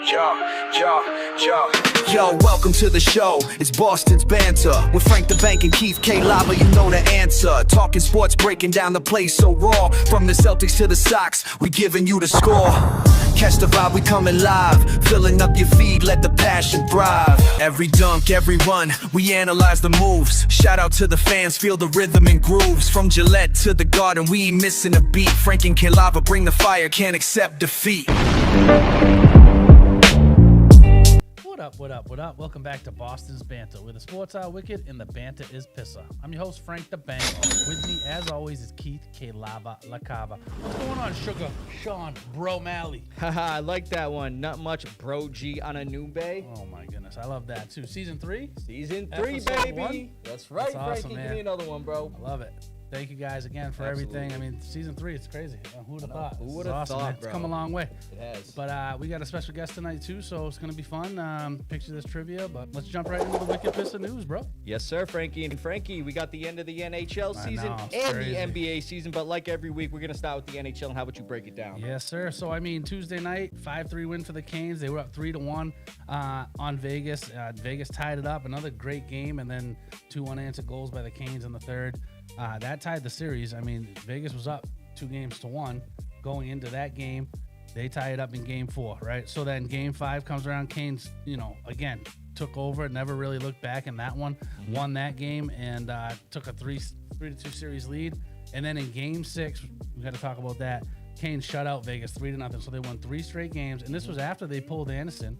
Yo, welcome to the show. It's Boston's Banter with Frank the Bank and Keith K. Lava. You know the answer. Talking sports, breaking down the play so raw. From the Celtics to the Sox, we giving you the score. Catch the vibe, we coming live. Filling up your feed, let the passion thrive. Every dunk, every run, we analyze the moves. Shout out to the fans, feel the rhythm and grooves. From Gillette to the Garden, we ain't missing a beat. Frank and K. Lava bring the fire, can't accept defeat. What up? Welcome back to Boston's Banter, where the sports are wicked and the banter is Pissah. I'm your host, Frank the Bank. With me, as always, is Keith K. Lava La Cava. What's going on, Sugar Sean Bro Malley? Haha, I like that one. Not much Bro G on a new bay. Oh my goodness, I love that too. Season 3? Season 3, Episode baby. 1? That's right, That's awesome, Frankie. man. Give me another one, bro. I love it. Thank you guys again for everything. I mean, season 3, it's crazy. Who would have thought? Who This would is have awesome, thought, man. bro? It's come a long way. It has. But we got a special guest tonight too, so it's gonna be fun. Picture this trivia, but let's jump right into the wicked Pissah news, bro. Yes, sir, Frankie. And Frankie, we got the end of the NHL season it's and crazy. the NBA season. But like every week, we're going to start with the NHL. And how about you break it down? Yes, sir. So, I mean, Tuesday night, 5-3 win for the Canes. They were up 3-1 on Vegas. Vegas tied it up. Another great game, and then 2 unanswered goals by the Canes in the third. That tied the series. I mean, Vegas was up 2-1 going into that game. They tie it up in game 4, right? So then game 5 comes around. Canes, again, took over, never really looked back in that one, won that game, and took a 3-2 series lead. And then in game 6, we got to talk about that. Canes shut out Vegas 3-0, so they won 3 straight games. And this was after they pulled Anderson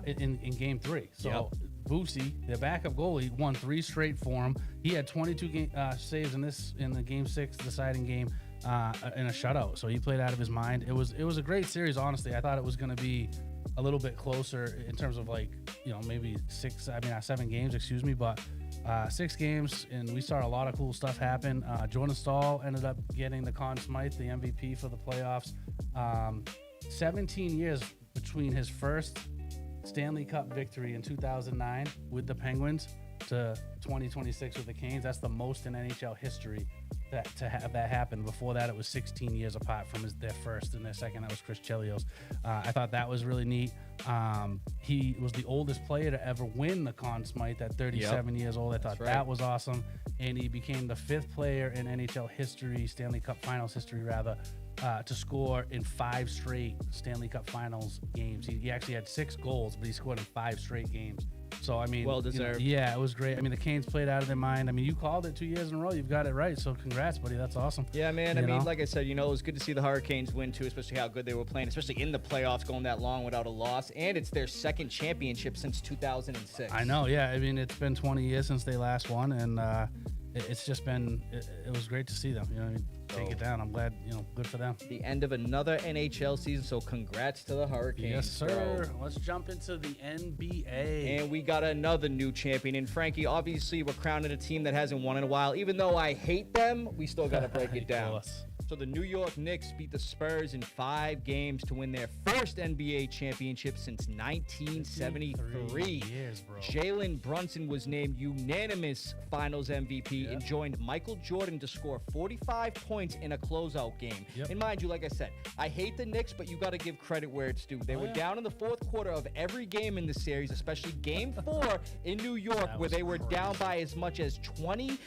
in game 3. So Boosie, their backup goalie, won 3 straight for him. He had 22 saves in the game 6 deciding game in a shutout. So he played out of his mind. It was a great series, honestly. I thought it was going to be a little bit closer in terms of maybe 7 games, but 6 games, and we saw a lot of cool stuff happen. Jordan Staal ended up getting the Conn Smythe, the MVP for the playoffs. 17 years between his first Stanley Cup victory in 2009 with the Penguins to 2026 with the Canes. That's the most in NHL history to have that happen. Before that, it was 16 years apart from their first, and their second, that was Chris Chelios. I thought that was really neat. He was the oldest player to ever win the Conn Smythe at 37 years old. I thought that was awesome. And he became the 5th player in NHL history, Stanley Cup Finals history rather, to score in 5 straight Stanley Cup Finals games. He actually had 6 goals, but he scored in 5 straight games. So, I mean, well deserved. It was great. I mean, the Canes played out of their mind. I mean, you called it 2 years in a row. You've got it right. So, congrats, buddy. That's awesome. Yeah, man. Like I said, it was good to see the Hurricanes win, too, especially how good they were playing, especially in the playoffs, going that long without a loss. And it's their 2nd championship since 2006. I know, yeah. I mean, it's been 20 years since they last won, and it's just been it was great to see them. You know what I mean? Take it down. I'm glad, good for them. The end of another NHL season, so congrats to the Hurricanes. Yes, sir. Bro. Let's jump into the NBA. And we got another new champion. And Frankie, obviously, we're crowning a team that hasn't won in a while. Even though I hate them, we still got to break it down. So the New York Knicks beat the Spurs in 5 games to win their first NBA championship since 1973. Years, bro. Jalen Brunson was named unanimous Finals MVP and joined Michael Jordan to score 45 points in a closeout game. And mind you, like I said, I hate the Knicks, but you got to give credit where it's due. They were down in the 4th quarter of every game in the series, especially Game 4 in New York, where they were down by as much as 29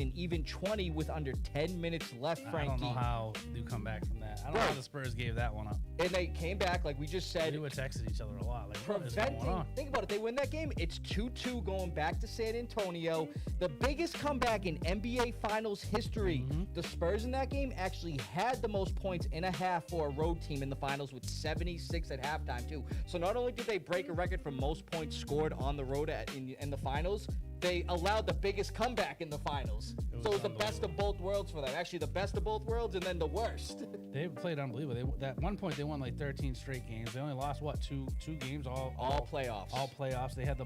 and even 20 with under 10 minutes left, Frankie. I don't know how you come back from that. I don't know how the Spurs gave that one up. And they came back, like we just said. We were texting each other a lot. Like, what is going on? Think about it. They win that game. It's 2-2 going back to San Antonio. The biggest comeback in NBA Finals history. The Spurs in that game actually had the most points in a half for a road team in the Finals with 76 at halftime, too. So not only did they break a record for most points scored on the road in the Finals, they allowed the biggest comeback in the Finals. So it was the best of both worlds for them. Actually, the best of both worlds and then the worst. They played unbelievable. At one point, they won like 13 straight games. They only lost, two games? All playoffs. All playoffs. They had the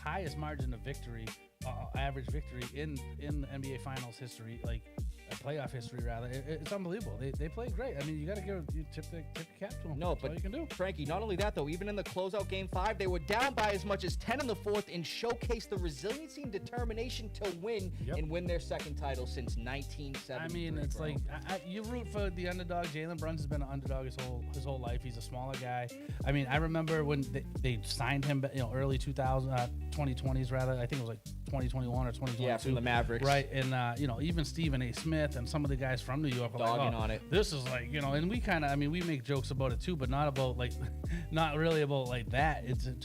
highest margin of victory, average victory in the NBA Finals history. Like, playoff history rather. It's unbelievable. They played great. I mean, you got to tip the cap to them. No, That's but all you can do. Frankie, not only that though, even in the closeout game 5, they were down by as much as 10 in the fourth and showcased the resiliency and determination to win and win their second title since 1970. I mean, it's like you root for the underdog. Jalen Brunson has been an underdog his whole life. He's a smaller guy. I mean, I remember when they signed him, early 2020s rather. I think it was like 2021 or 2022. Yeah, from the Mavericks. Right, and even Stephen A. Smith and some of the guys from New York were dogging like, on it. This is like, and we kind of, we make jokes about it too, but not about like, not really about like that.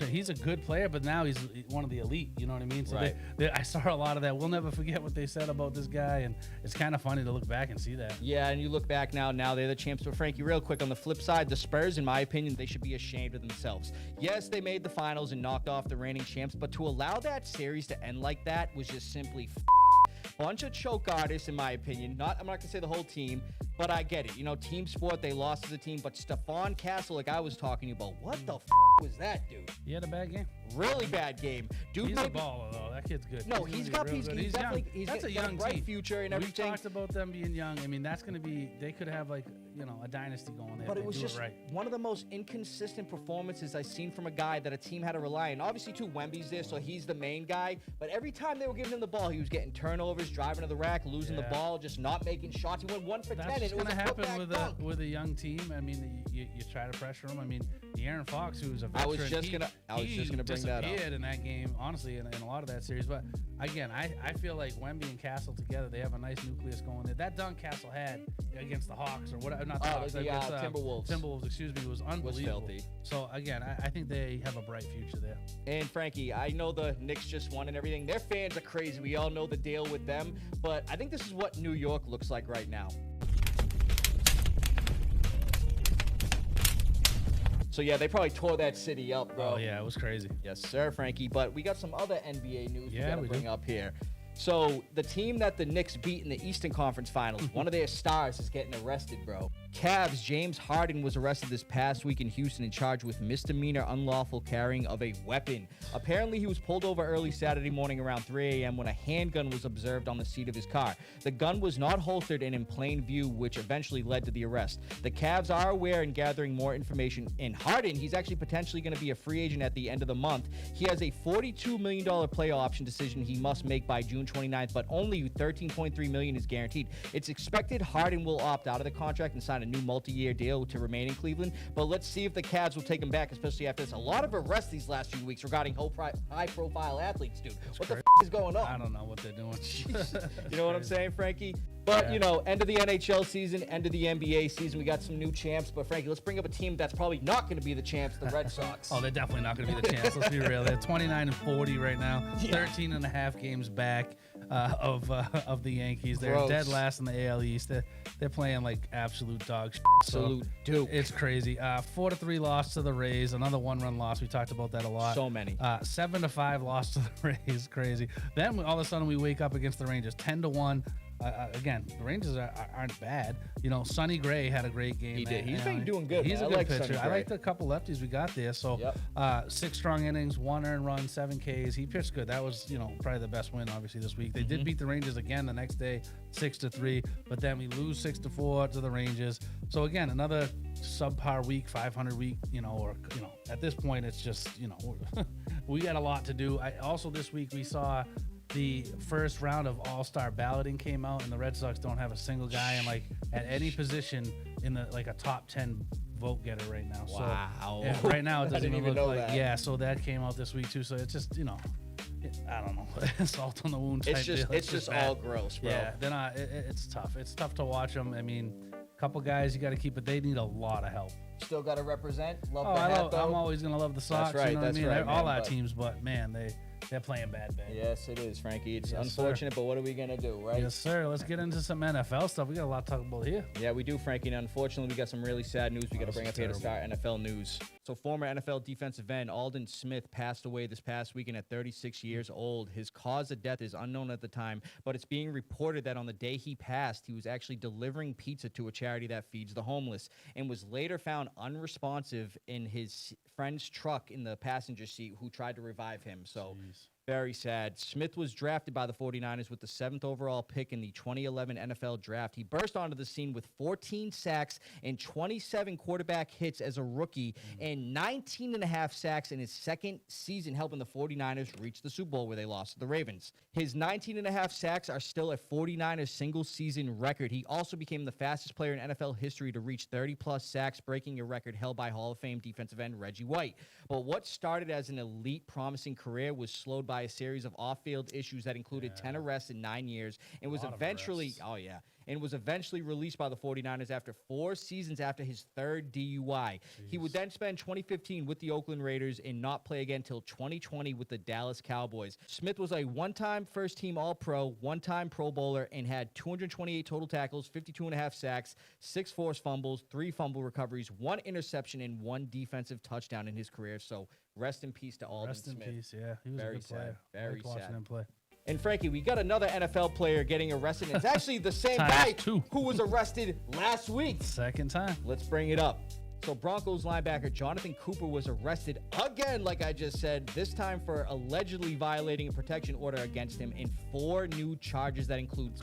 He's a good player, but now he's one of the elite. You know what I mean? So right. I saw a lot of that. We'll never forget what they said about this guy, and it's kind of funny to look back and see that. Yeah, and you look back now they're the champs. But Frankie, real quick, on the flip side, the Spurs, in my opinion, they should be ashamed of themselves. Yes, they made the finals and knocked off the reigning champs, but to allow that series to end like that was just simply bunch of choke artists, in my opinion. I'm not gonna say the whole team, but I get it. Team sport, they lost as a team. But Stephon Castle, like I was talking about, what the was that, dude? He had a bad game. Really bad game, dude. He's a baller though. That kid's good. No, he's definitely that's a got young a bright team. future and everything. We talked about them being young. I mean, that's gonna be. They could have like a dynasty going there. But it was do just right. one of the most inconsistent performances I've seen from a guy that a team had to rely on. Obviously, too, Wemby's there, so he's the main guy. But every time they were giving him the ball, he was getting turnovers, driving to the rack, losing the ball, just not making shots. He went 1 for 10, and it was gonna happen happen with a young team. I mean, you try to pressure him. I mean, De'Aaron Fox, who's a veteran, I was just gonna bring that up. Disappeared in that game, honestly, in a lot of that series. But again, I feel like Wemby and Castle together, they have a nice nucleus going there. That dunk Castle had against the Hawks or whatever, not the Hawks, against Timberwolves, excuse me, was unbelievable. filthy. So again, I think they have a bright future there. And Frankie, I know the Knicks just won and everything. Their fans are crazy. We all know the deal with them. But I think this is what New York looks like right now. So, yeah, they probably tore that city up, bro. Oh, yeah, it was crazy. Yes, sir, Frankie. But we got some other NBA news we got to bring up here. So the team that the Knicks beat in the Eastern Conference Finals, one of their stars is getting arrested, bro. Cavs' James Harden was arrested this past week in Houston and charged with misdemeanor unlawful carrying of a weapon. Apparently, he was pulled over early Saturday morning around 3 a.m. when a handgun was observed on the seat of his car. The gun was not holstered and in plain view, which eventually led to the arrest. The Cavs are aware and gathering more information. In Harden, he's actually potentially going to be a free agent at the end of the month. He has a $42 million player option decision he must make by June 29th, but only $13.3 million is guaranteed. It's expected Harden will opt out of the contract and sign a new multi-year deal to remain in Cleveland, but let's see if the Cavs will take him back, especially after this. A lot of arrests these last few weeks regarding high-profile athletes, dude. What the is going on? I don't know what they're doing. You know what I'm saying, Frankie? But, you know, end of the NHL season, end of the NBA season, we got some new champs. But, Frankie, let's bring up a team that's probably not going to be the champs, the Red Sox. Oh, they're definitely not going to be the champs. Let's be real. They're 29-40 right now, 13 and a half games back of the Yankees. They're dead last in the AL East. They're playing like absolute dog shit. Absolute Duke. It's crazy. 4-3 loss to the Rays. Another one-run loss. We talked about that a lot. So many. 7-5 loss to the Rays. Crazy. Then all of a sudden we wake up against the Rangers. 10-1. Again, the Rangers aren't bad. You know, Sonny Gray had a great game. He did. He's been doing good. He's man. a good like pitcher. I like the couple lefties we got there. So, 6 strong innings, 1 earned run, 7 Ks. He pitched good. That was, you know, probably the best win, obviously, this week. They did beat the Rangers again the next day, 6-3. But then we lose 6-4 to the Rangers. So again, another subpar week, 500 week. You know, at this point, it's just, you know, we got a lot to do. Also this week we saw the first round of all-star balloting came out, and the Red Sox don't have a single guy in like at any position in the like a top 10 vote getter right now. Wow. So right now it doesn't didn't even even look know like that. yeah. So that came out this week too. So it's just, you know, I don't know, salt on the wound. It's type just deal. it's just bad. all gross, bro. Yeah, they're not. It's tough. It's tough to watch them. I mean, a couple guys you got to keep, but they need a lot of help. Still got to represent. Love Oh, the hat, though. I'm always gonna love the Sox. right, You know what I that's mean? right, All man, our but- teams, but man, they're playing bad. Yes, it is, Frankie. It's Yes, unfortunate, but what are we going to do, right? Yes, sir. Let's get into some NFL stuff. We got a lot to talk about here. Yeah, we do, Frankie. And unfortunately, we got some really sad news we got to this bring is up here to terrible. start NFL news. So, former NFL defensive end Aldon Smith passed away this past weekend at 36 years old. His cause of death is unknown at the time, but it's being reported that on the day he passed, he was actually delivering pizza to a charity that feeds the homeless and was later found unresponsive in his friend's truck in the passenger seat who tried to revive him. So, Very sad. Smith was drafted by the 49ers with the 7th overall pick in the 2011 NFL draft. He burst onto the scene with 14 sacks and 27 quarterback hits as a rookie and 19 and a half sacks in his second season, helping the 49ers reach the Super Bowl where they lost to the Ravens. His 19 and a half sacks are still a 49ers single-season record. He also became the fastest player in NFL history to reach 30-plus sacks, breaking a record held by Hall of Fame defensive end Reggie White. But what started as an elite, promising career was slowed by a series of off-field issues that included 10 arrests in 9 years and was eventually released by the 49ers after 4 seasons after his third DUI. Jeez. He would then spend 2015 with the Oakland Raiders and not play again until 2020 with the Dallas Cowboys. Smith was a one-time first-team All-Pro, one-time Pro Bowler, and had 228 total tackles, 52 and a half sacks, 6 forced fumbles, 3 fumble recoveries, 1 interception, and 1 defensive touchdown in his career. So rest in peace to Aldon Smith. Rest in peace, yeah. He was Very a good player. sad. Very watching sad. him play. And Frankie, we got another NFL player getting arrested. It's actually the same Times guy 2. who was arrested last week. Second time. Let's bring it up. So Broncos linebacker Jonathan Cooper was arrested again, like I just said, this time for allegedly violating a protection order against him in 4 new charges that include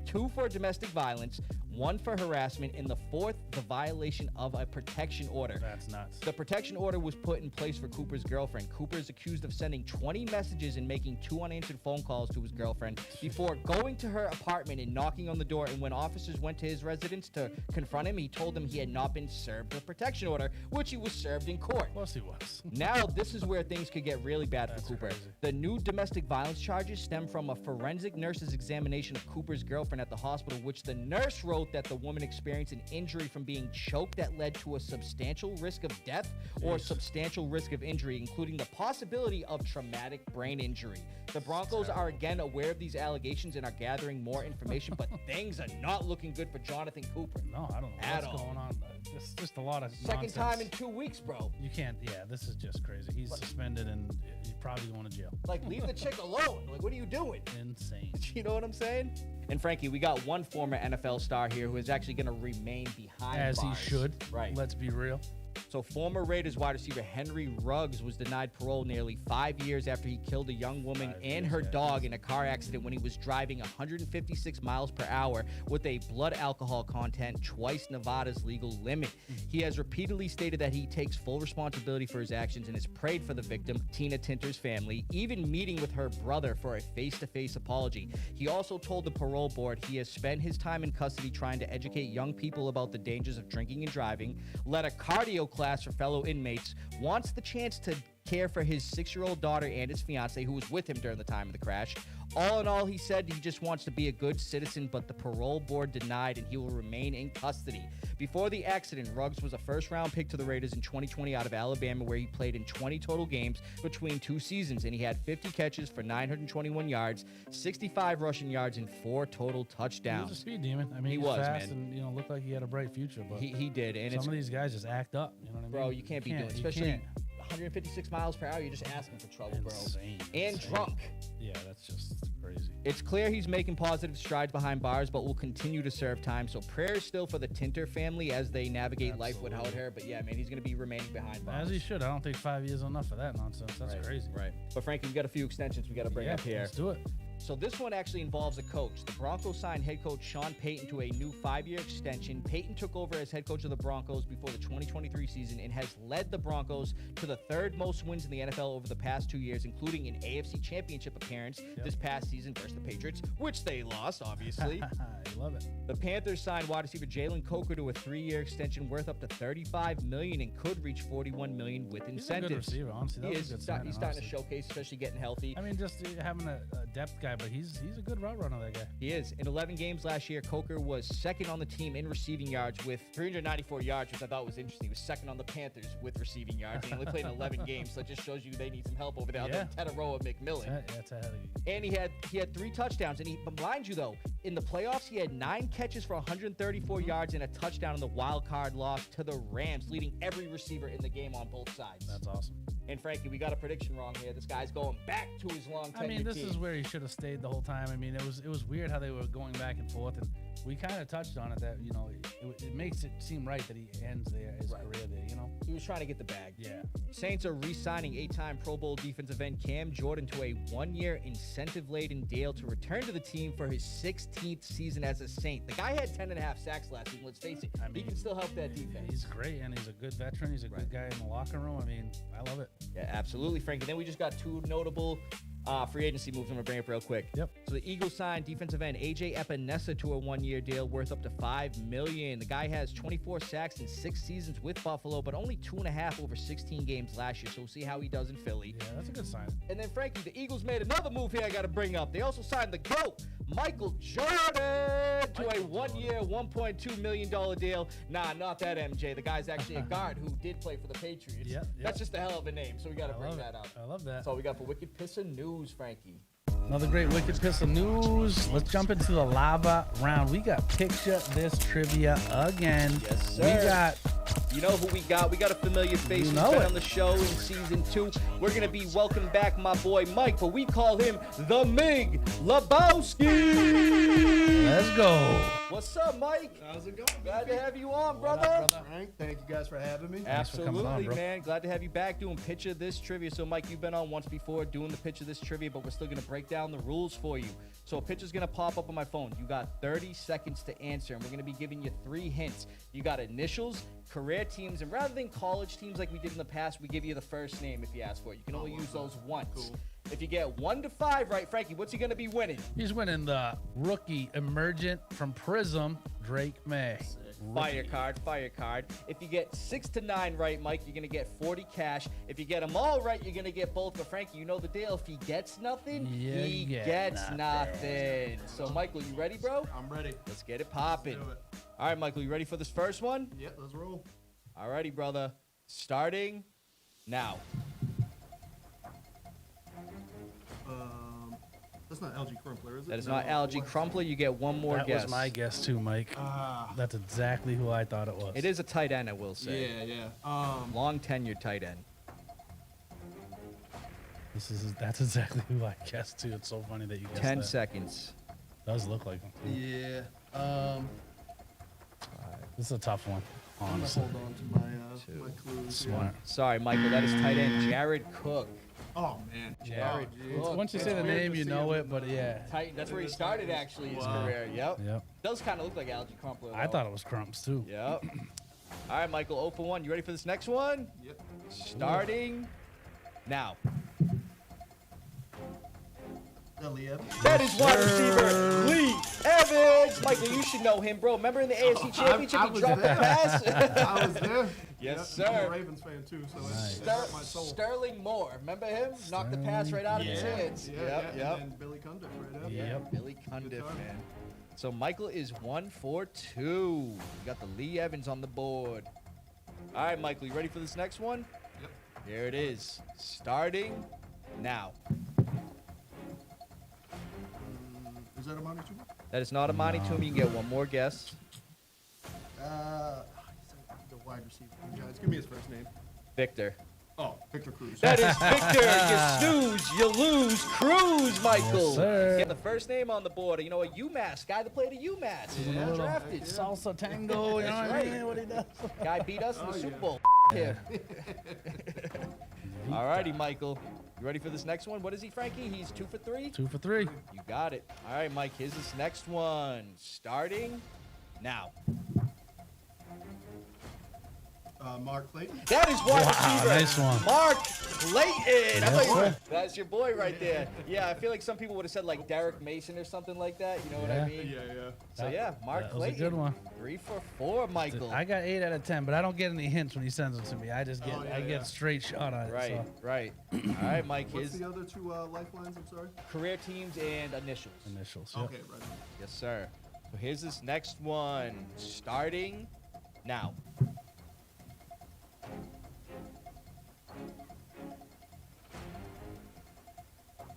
two for domestic violence, 1 for harassment, and the 4th, the violation of a protection order. That's nuts. The protection order was put in place for Cooper's girlfriend. Cooper is accused of sending 20 messages and making 2 unanswered phone calls to his girlfriend before going to her apartment and knocking on the door. And when officers went to his residence to confront him, he told them he had not been served with protection order, which he was served in court. Of course he was. Now, this is where things could get really bad for Cooper. Crazy. The new domestic violence charges stem from a forensic nurse's examination of Cooper's girlfriend at the hospital, which the nurse wrote that the woman experienced an injury from being choked that led to a substantial risk of death or substantial risk of injury, including the possibility of traumatic brain injury. The Broncos are again aware of these allegations and are gathering more information, but things are not looking good for Jonathan Cooper. No, I don't know At what's all. going on. It's just a lot of Second nonsense. time in 2 weeks, bro. You can't. Yeah, this is just crazy. He's suspended and he's probably going to jail. Like, leave the chick alone. Like, what are you doing? Insane. You know what I'm saying? And Frankie, we got one former NFL star here who is actually going to remain behind As bars. he should. Right. Let's be real. So former Raiders wide receiver Henry Ruggs was denied parole nearly 5 years after he killed a young woman 5 and years, her yeah. dog in a car accident when he was driving 156 miles per hour with a blood alcohol content twice Nevada's legal limit. He has repeatedly stated that he takes full responsibility for his actions and has prayed for the victim, Tina Tinter's family, even meeting with her brother for a face-to-face apology. He also told the parole board he has spent his time in custody trying to educate young people about the dangers of drinking and driving, led a cardio class for fellow inmates, wants the chance to care for his 6-year-old daughter and his fiance who was with him during the time of the crash. All in all, he said he just wants to be a good citizen, but the parole board denied and he will remain in custody. Before the accident, Ruggs was a first-round pick to the Raiders in 2020 out of Alabama, where he played in 20 total games between 2 seasons, and he had 50 catches for 921 yards, 65 rushing yards, and 4 total He touchdowns. was a speed demon. I mean, He he's was, fast man. and looked like he had a bright future. But He did, and some of these guys just act up. You know what I mean? bro, you can't be doing, you especially can't. 156 miles per hour. You're just asking for trouble, bro. Insane, And insane. drunk. Yeah, that's just crazy. It's clear he's making positive strides behind bars, but will continue to serve time. So prayers still for the Tinter family as they navigate life without her. But yeah, man, he's going to be remaining behind bars. As he should. I don't think 5 years is enough for that nonsense. That's crazy. Right. But Frankie, we got a few extensions we got to bring Yeah, up here. let's do it. So this one actually involves a coach. The Broncos signed head coach Sean Payton to a new 5-year extension. Payton took over as head coach of the Broncos before the 2023 season and has led the Broncos to the 3rd most wins in the NFL over the past 2 years, including an AFC Championship appearance this past season versus the Patriots, which they lost, obviously. I love it. The Panthers signed wide receiver Jalen Coker to a 3-year extension worth up to $35 million and could reach $41 million with He's a good incentives. receiver, honestly. That He was is. a good He's signing, starting to honestly. showcase, especially getting healthy. I mean, just having a depth guy, but he's a good route runner, that guy. He is. In 11 games last year, Coker was second on the team in receiving yards with 394 yards, which I thought was interesting. He was second on the Panthers with receiving yards. He only played in 11 games, so it just shows you they need some help over there. Yeah. Teteroa McMillan. That's ahead of you. And he had 3 touchdowns. And but mind you, though, in the playoffs, he had 9 catches for 134 yards and a touchdown in the wild card loss to the Rams, leading every receiver in the game on both sides. That's awesome. And Frankie, we got a prediction wrong here. This guy's going back to his long tenured I mean, this team. is where he should have stayed the whole time. I mean, it was weird how they were going back and forth, and We kind of touched on it that, you know, it makes it seem right that he ends there his career there, you know? He was trying to get the bag. Yeah. Saints are re-signing 8-time Pro Bowl defensive end Cam Jordan to a 1-year incentive-laden deal to return to the team for his 16th season as a Saint. The guy had 10.5 sacks last season. Let's face it, I he mean, can still help that defense. He's great, and he's a good veteran. He's a good guy in the locker room. I mean, I love it. Yeah, absolutely, Frank. And then we just got 2 notable free agency moves. I'm going to bring up real quick. Yep. So the Eagles signed defensive end A.J. Epinesa to a 1-year deal worth up to $5 million. The guy has 24 sacks in 6 seasons with Buffalo, but only 2.5 over 16 games last year. So we'll see how he does in Philly. Yeah, that's a good sign. And then, Frankie, the Eagles made another move here I got to bring up. They also signed the GOAT, Michael Jordan, to a 1-year, $1.2 million deal. Nah, not that MJ. The guy's actually a guard who did play for the Patriots. Yep. That's just a hell of a name, so we got to bring love that it. up. I love that. That's all we got for Wicked Pissah News, Frankie. Another great Wicked Pissah news. Let's jump into the lava round. We got Picture This Trivia again. Yes, sir. We got... You know who we got? We got a familiar face You who's know been it. on the show in season 2. We're going to be welcoming back my boy Myke, but we call him the Mig Lebowski. Let's go. What's up, Myke? How's it going? Glad to have you on, What brother. up, brother? Frank, thank you guys for having me. Thanks for coming Absolutely, on, bro. man. Glad to have you back doing Picture This Trivia. So, Myke, you've been on once before doing the Picture This Trivia, but we're still going to break down the rules for you. So a picture's going to pop up on my phone. You got 30 seconds to answer, and we're going to be giving you 3 hints. You got initials, career teams, and rather than college teams like we did in the past, we give you the first name if you ask for it. You can only use those once. Cool. If you get 1 to 5 right, Frankie, what's he going to be winning? He's winning the rookie emergent from Prism, Drake May. Fire card, fire card. If you get 6 to 9 right, Myke, you're gonna get 40 cash. If you get them all right, you're gonna get both. But Frankie, you know the deal. If he gets nothing, Yeah, he get gets nothing. nothing. So, Michael, you ready, bro? I'm ready. Let's get it popping. Do it. All right, Michael, you ready for this first one? Yep, let's roll. All righty, brother. Starting now. That's not algae crumpler, is it? That is No, not Algae what- Crumpler. You get one more That guess. was my guess too, Mike. That's exactly who I thought it was. It is a tight end, I will say. Yeah. Long tenured tight end. That's exactly who I guessed too. It's so funny that you guessed 10 that. seconds. Does look like him. Too. Yeah. This is a tough one, I'm gonna honestly. hold on to my clues. Smart. Sorry, Michael. That is tight end Jared Cook. Oh man. Jared Oh, Cook. Once you It's say the weird name, to you see know him it, but yeah. Titan. That's where he started actually his Wow. career. Yep. Yep. Does kind of look like Algae Crumpler. I though. thought it was Crumps too. Yep. All right, Michael. 0 for 1. You ready for this next one? Yep. Starting now. Lee Evans. That is wide receiver Lee Evans. Michael, you should know him, bro. Remember in the AFC Championship, I he was dropped the there. pass? I was there. Yes, Yep, I'm sir. a Ravens fan too, so it hurt my soul. Sterling Moore. Remember him? Knocked the pass right out of his hands. Yeah. And then Billy Cundiff right up. Yep. Billy Cundiff, time. man. So Michael is 1 for 2. We got the Lee Evans on the board. All right, Michael, you ready for this next one? Yep. Here it is. Starting now. Is that Amani Toomey? That is not Amani Toomey. You can get one more guess. He's the wide receiver. Guys, give me his first name. Victor. Oh, Victor Cruz. That is Victor. You snooze, you lose. Cruz, Michael. Yes, sir. Get the first name on the board. You know, a UMass guy that played at UMass. He was drafted. Salsa tango, you know what I mean? What he does. Guy beat us in the Oh, Super yeah. Bowl. Him. All righty, Michael. You ready for this next one? What is he, Frankie? He's 2 for 3? 2 for 3. You got it. All right, Mike, here's this next one. Starting now. Mark Clayton. That is wide receiver. nice one. Mark Clayton. I thought you sir. That's your boy right there. Yeah, I feel like some people would have said like Derek Mason or something like that. You know what I Yeah. mean? Yeah. So yeah, Mark That was a Clayton. good one. 3 for 4, Michael. I got 8 out of 10, but I don't get any hints when he sends them to me. I just get Oh, yeah, I get yeah. a straight shot on it. Right, So. right. All right, Mike, What's his the other two lifelines? I'm sorry. career teams and initials. Initials. Yep. Okay, right. Yes, sir. So here's this next one. Starting now.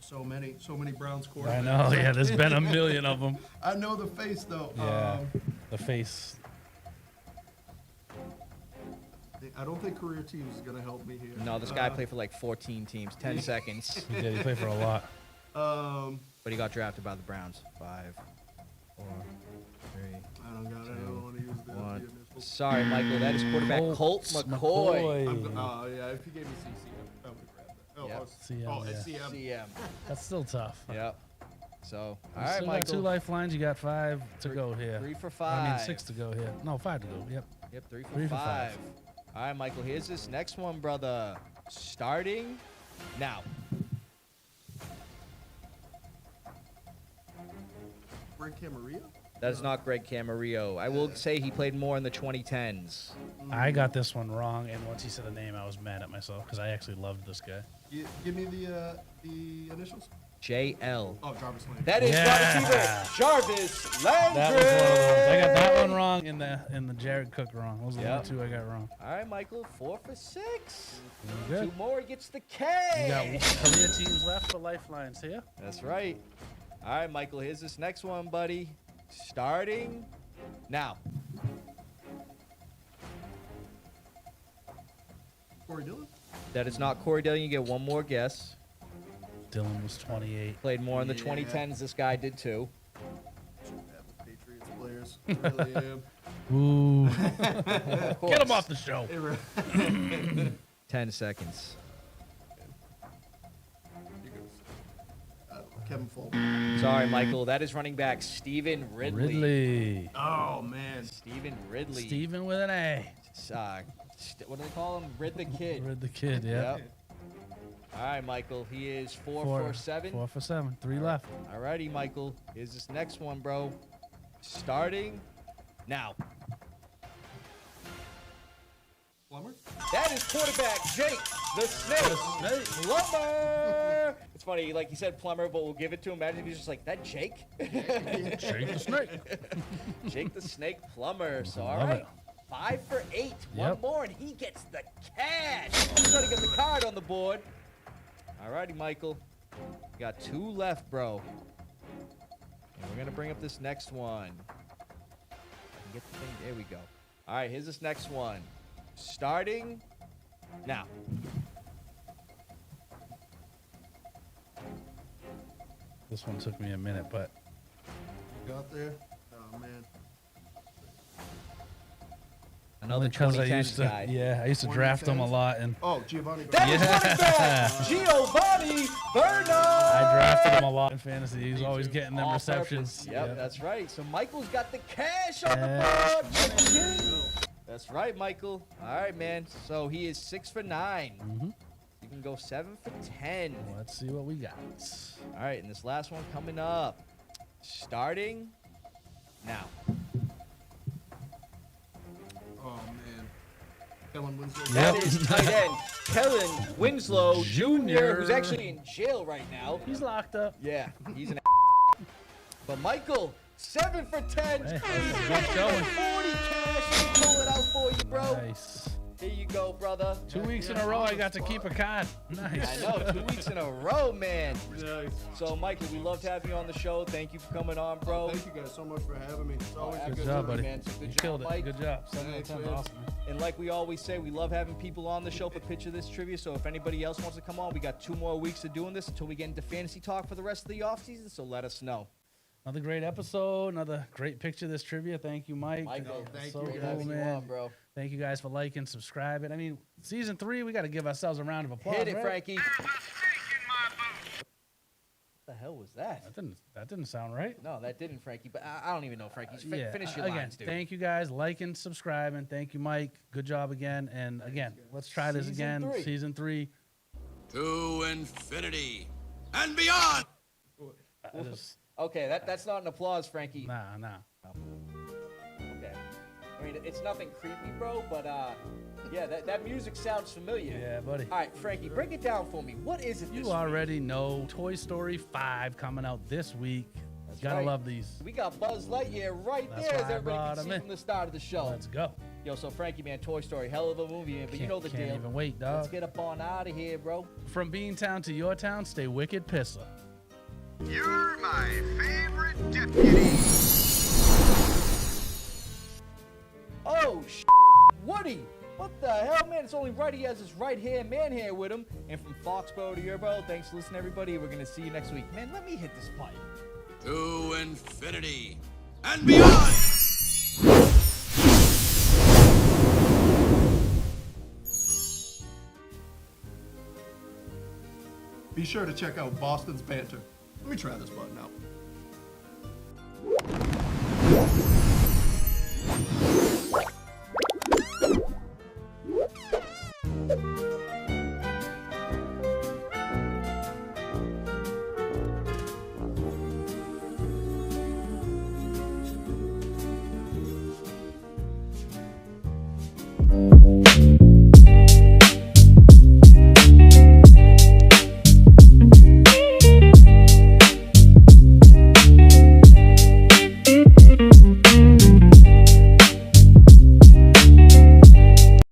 So many Browns quarterbacks. I know. Yeah, there's been a million of them. I know the face though. Yeah. The face. I don't think career teams is gonna help me here. No, this guy played for like 14 teams, 10 seconds. He did. He played for a lot. But he got drafted by the Browns. 5, 4, 3, Sorry, Michael. That is quarterback Colt McCoy. Oh, yeah, if you gave me CCM, I would have grabbed that. Oh, Yep. CM, oh, yeah. it's CM. CM. That's still tough. Yep. So, all You right, still got 2 Michael. lifelines. You got 5 to go here. 3 for I mean, 5. 6 to go here. No, 5 to go. Yep. Yep, 3 for 3 for 5. 5. All right, Michael. Here's this next one, brother. Starting now. Greg Camarillo? That is not Greg Camarillo. I will say he played more in the 2010s. I got this one wrong, and once he said the name, I was mad at myself because I actually loved this guy. Give me the initials. JL. Oh, Jarvis Landry. That is Yeah. wide receiver Jarvis Landry. That was one of those. I got that one wrong in the Jared Cook wrong. Those are Yep. the 2 I got wrong. All right, Michael. 4 for 6. Good. 2 more. He gets the You got K. career teams left for lifelines here. That's right. All right, Michael. Here's this next one, buddy. Starting now. Corey Dillon? That is not Corey Dillon. You get one more guess. Dylan was 28. Played more in the Yeah. 2010s. This guy did too. Too bad with Patriots players. I really am. Ooh. Of Get him course. off the show. 10 seconds. Here goes. Kevin Fulton. Sorry, Michael. That is running back Stephen Ridley. Ridley. Oh, man. Stephen Ridley. Steven with an A. What do they call him? Rid the kid. Rid the kid, yeah. Yep. All right, Michael. He is 4 for 7. 4 for 7. 3 left. All righty, Michael. Here's this next one, bro. Starting now. Plummer? That is quarterback Jake the Snake Plumber. It's funny, like he said plumber, but we'll give it to him. Imagine if he's just like, that Jake? Shake the snake. Jake the Snake Plumber. So, all Love right. it. 5 for 8. One Yep. more, and he gets the cash. He's trying to get the card on the board. All righty, Michael. You got 2 left, bro. And we're going to bring up this next one. I can get the thing. There we go. All right, here's this next one. Starting now. This one took me a minute, but Got there? Oh, man. Another because I 2010s used to, guy. yeah, I used to draft them a 2010s. lot, and Oh, Giovanni. That is Yeah. running back Giovanni Bernard. I drafted him a lot in fantasy. He was always getting them All receptions. purpose. Yep, that's right. So Michael's got the cash on the Cash. board. That's right, Michael. All right, man. So he is 6 for 9. Mhm. You can go 7 for 10. Let's see what we got. All right, and this last one coming up. Starting now. Oh, man. Kellen Winslow. Yep. That is tight end Kellen Winslow Jr., who's Jr.. actually in jail right now. He's locked up. Yeah, he's an But Michael, 7 for 10. Hey, He's good showing. 40 cash. Let me pull it out for you, bro. Nice. Here you go, brother. 2 weeks in a row, I got to keep a card. Nice. I know, 2 weeks in a row, man. Nice. So, Michael, we love to have you on the show. Thank you for coming on, bro. Thank you guys so much for having me. It's always Good Good good job, to- buddy. man. So good You job, killed it. Mike. Good job. 7 out of Thanks, 10. man. Awesome, man. And like we always say, we love having people on the show for Picture This Trivia. So if anybody else wants to come on, we got 2 more weeks of doing this until we get into fantasy talk for the rest of the offseason. So let us know. Another great episode. Another great picture. This trivia. Thank you, Mike. Michael, thank so you. Great cool, having you man. on, bro. Thank you guys for liking, subscribing. I mean, season 3, we got to give ourselves a round of applause. Hit it, right? Frankie. What the hell was that? That didn't sound right. No, that didn't, Frankie. But I don't even know, Frankie. Finish your again, lines, dude. thank you guys. Liking, subscribing. Thank you, Mike. Good job again. And again, let's try this Season again. 3. Season 3. To infinity and beyond. I just, Okay, that's not an applause, Frankie. nah. Okay. I mean, it's nothing creepy, bro, but yeah, that music sounds familiar. Yeah, buddy. All right, Frankie, break it down for me. What is it this You week? already know Toy Story 5 coming out this week. That's Gotta right. love these. We got Buzz Lightyear right That's there, why as I everybody brought can him see in. from the start of the show. Let's go. Yo, so Frankie, man, Toy Story, hell of a movie, man, but you know the Can't deal. even wait, Let's dog. get up on out of here, bro. From Beantown to your town, stay wicked Pissah. You're my favorite deputy. Oh, Woody! What the hell, man? It's only right he has his right-hand man here with him. And from Foxborough to your bro, thanks for listening, everybody. We're going to see you next week. Man, let me hit this pipe. To infinity and beyond. be sure to check out Boston's Banter. Let me try this button out.